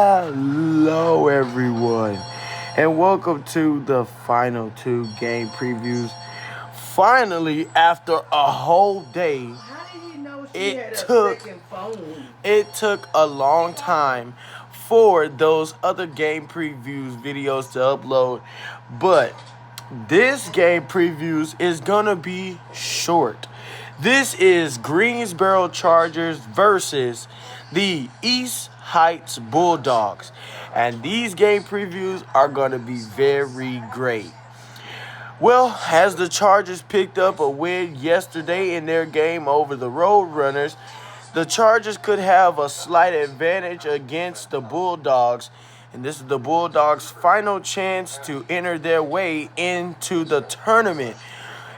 Hello, everyone, and welcome to the final two game previews. Finally, after a whole day, How did he know she had it a took second phone? it took a long time for those other game previews videos to upload, but this game previews is gonna be short. This is Greensboro Chargers versus the East Heights Bulldogs, and these game previews are gonna be very great. Well, as the Chargers picked up a win yesterday in their game over the Roadrunners, the Chargers could have a slight advantage against the Bulldogs, and this is the Bulldogs' final chance to enter their way into the tournament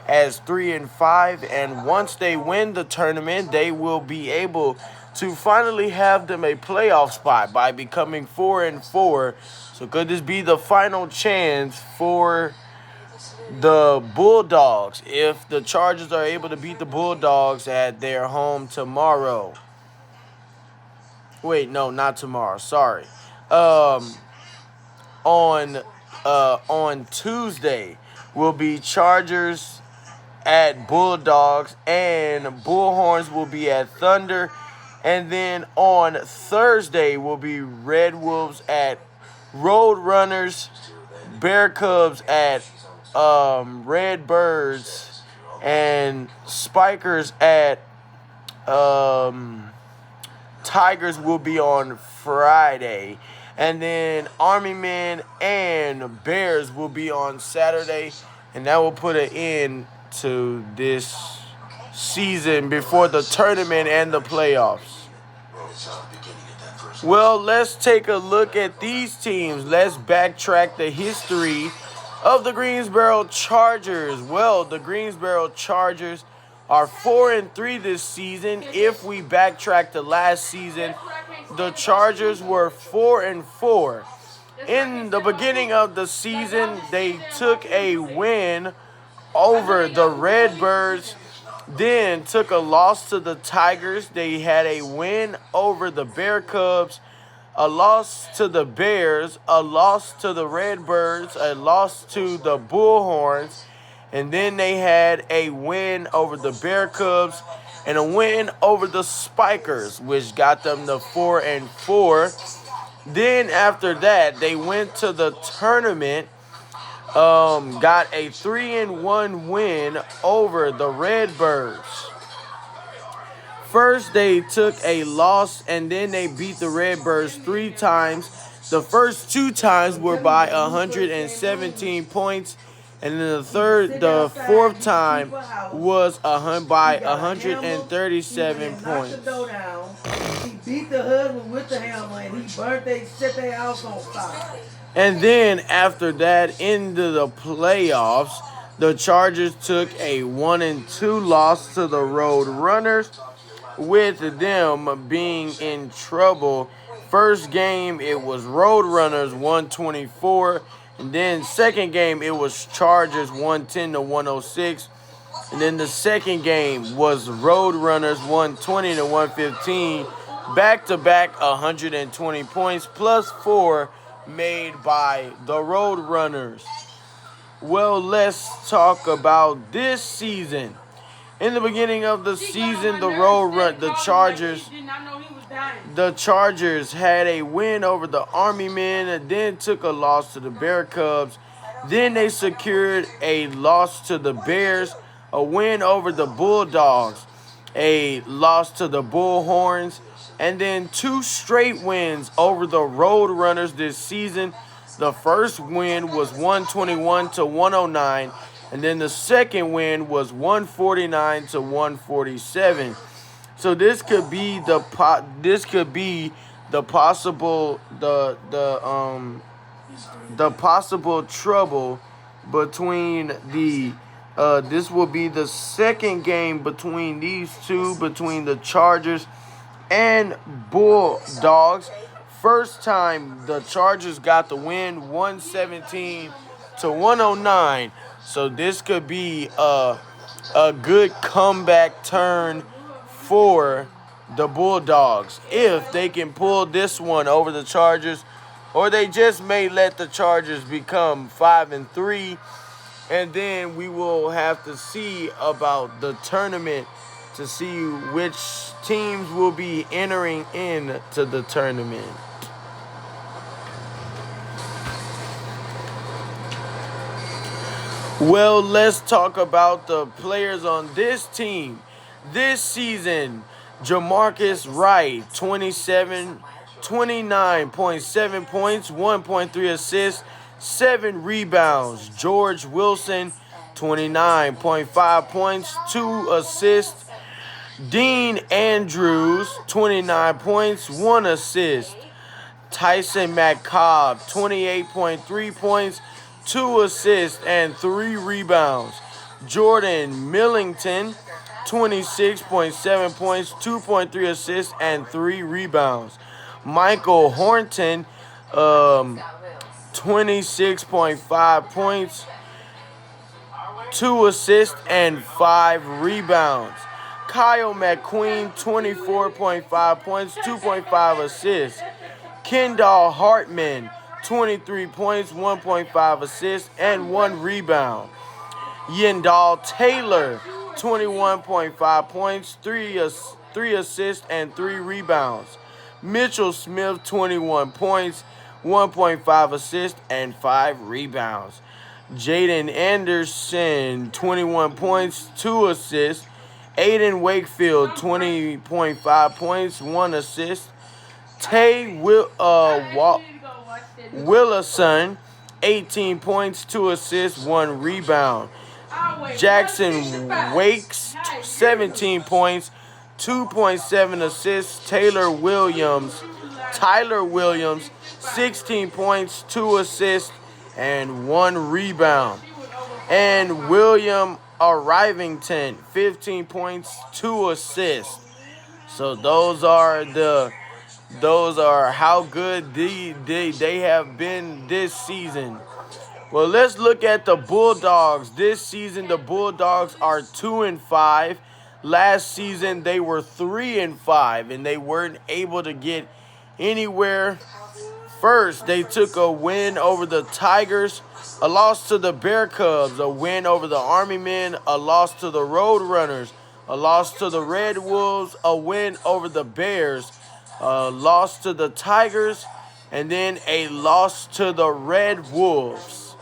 as 3-5. And once they win the tournament, they will be able to finally have them a playoff spot by becoming 4-4. So could this be the final chance for the Bulldogs if the Chargers are able to beat the Bulldogs at their home tomorrow? Wait, no, not tomorrow. Sorry. Um, on Tuesday will be Chargers at Bulldogs, and Bullhorns will be at Thunder. And then on Thursday will be Red Wolves at Roadrunners, Bear Cubs at Red Birds, and Spikers at Tigers will be on Friday. And then Army Men and Bears will be on Saturday. And that will put an end to this season before the tournament and the playoffs. Well, let's take a look at these teams. Let's backtrack the history of the Greensboro Chargers. Well, the Greensboro Chargers are 4-3 this season. If we backtrack to last season, the Chargers were 4-4. In the beginning of the season, they took a win over the Redbirds, then took a loss to the Tigers. They had a win over the Bear Cubs, a loss to the Bears, a loss to the Redbirds, a loss to the Bullhorns, and then they had a win over the Bear Cubs and a win over the Spikers, which got them to 4-4. Then after that, they went to the tournament, got a 3-1 win over the Redbirds. First, they took a loss, and then they beat the Redbirds 3 times. The first 2 times were by 117 points, and then the fourth time was by 137 points. He beat the husband with the hammer, and he set their house on fire. And then after that, into the playoffs, the Chargers took a 1-2 loss to the Roadrunners, with them being in trouble. First game, it was Roadrunners 124. And then second game, it was Chargers 110-106. And then the second game was Roadrunners 120-115. Back-to-back 120 points plus 4 made by the Roadrunners. Well, let's talk about this season. In the beginning of the season, the Chargers had a win over the Army Men, and then took a loss to the Bear Cubs. Then they secured a loss to the Bears, a win over the Bulldogs, a loss to the Bullhorns, and then 2 straight wins over the Roadrunners this season. The first win was 121-109. And then the second win was 149-147. So this could be the possible trouble between the this will be the second game between these two, between the Chargers and Bulldogs. First time the Chargers got the win, 117-109. So this could be a good comeback turn for the Bulldogs, if they can pull this one over the Chargers, or they just may let the Chargers become 5-3, and then we will have to see about the tournament to see which teams will be entering into the tournament. Well, let's talk about the players on this team. This season, Jamarcus Wright, 29.7 points, 1.3 assists, 7 rebounds. George Wilson, 29.5 points, 2 assists. Dean Andrews, 29 points, 1 assist. Tyson McCobb, 28.3 points, 2 assists, and 3 rebounds. Jordan Millington, 26.7 points, 2.3 assists, and 3 rebounds. Michael Horton, 26.5 points, 2 assists, and 5 rebounds. Kyle McQueen, 24.5 points, 2.5 assists. Kendall Hartman, 23 points, 1.5 assists, and 1 rebound. Yandall Taylor, 21.5 points, 3 assists, and 3 rebounds. Mitchell Smith, 21 points, 1.5 assists, and 5 rebounds. Jaden Anderson, 21 points, 2 assists. Aiden Wakefield, 20.5 points, 1 assist. Tay Willison, 18 points, 2 assists, 1 rebound. Jackson Wakes, 17 points, 2.7 assists. Tyler Williams, 16 points, 2 assists, and 1 rebound. And William Arrivington, 15 points, 2 assists. So those are how good they have been this season. Well, let's look at the Bulldogs. This season, the Bulldogs are 2-5. Last season, they were 3-5, and they weren't able to get anywhere. First, they took a win over the Tigers, a loss to the Bear Cubs, a win over the Army Men, a loss to the Roadrunners, a loss to the Red Wolves, a win over the Bears, a loss to the Tigers, and then a loss to the Red Wolves.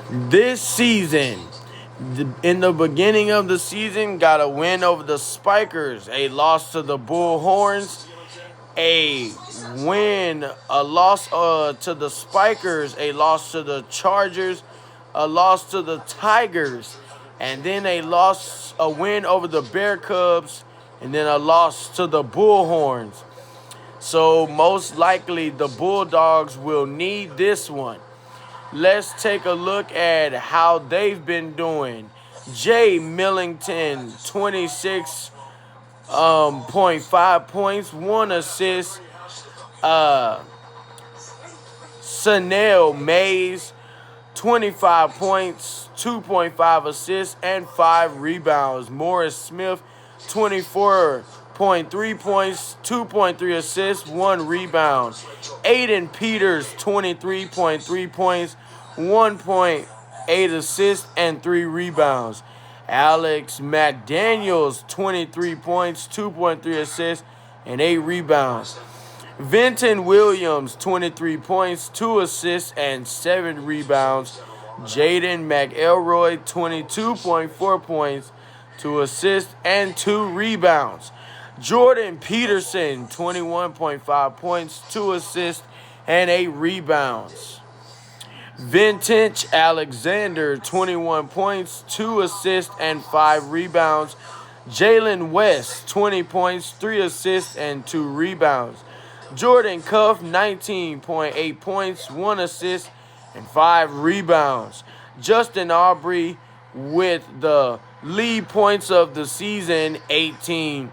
This season, in the beginning of the season, got a win over the Spikers, a loss to the Bullhorns, a loss to the Spikers, a loss to the Chargers, a loss to the Tigers, and then a win over the Bear Cubs, and then a loss to the Bullhorns. So most likely the Bulldogs will need this one. Let's take a look at how they've been doing. Jay Millington, 26.5 points, 1 assist. Sanel Mays, 25 points, 2.5 assists, and 5 rebounds. Morris Smith, 24.3 points, 2.3 assists, 1 rebound. Aiden Peters, 23.3 points, 1.8 assists, and 3 rebounds. Alex McDaniels, 23 points, 2.3 assists, and 8 rebounds. Vinton Williams, 23 points, 2 assists, and 7 rebounds. Jaden McElroy, 22.4 points, 2 assists, and 2 rebounds. Jordan Peterson, 21.5 points, 2 assists, and 8 rebounds. Vintage Alexander, 21 points, 2 assists, and 5 rebounds. Jalen West, 20 points, 3 assists, and 2 rebounds. Jordan Cuff, 19.8 points, 1 assist, and 5 rebounds. Justin Aubrey with the lead points of the season, 18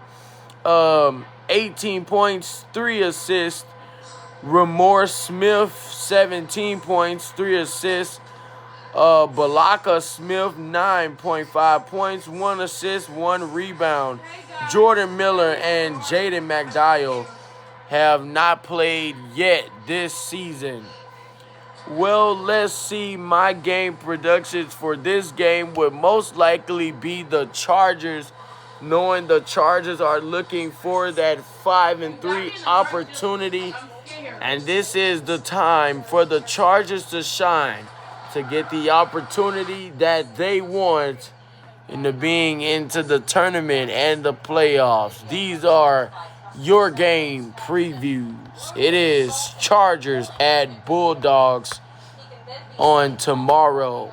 points, 3 assists. Remorse Smith, 17 points, 3 assists. Balaka Smith, 9.5 points, 1 assist, 1 rebound. Jordan Miller and Jaden McDaniel have not played yet this season. Well, let's see. My game predictions for this game would most likely be the Chargers, knowing the Chargers are looking for that 5-3 opportunity. And this is the time for the Chargers to shine, to get the opportunity that they want into being into the tournament and the playoffs. These are your game previews. It is Chargers at Bulldogs on tomorrow.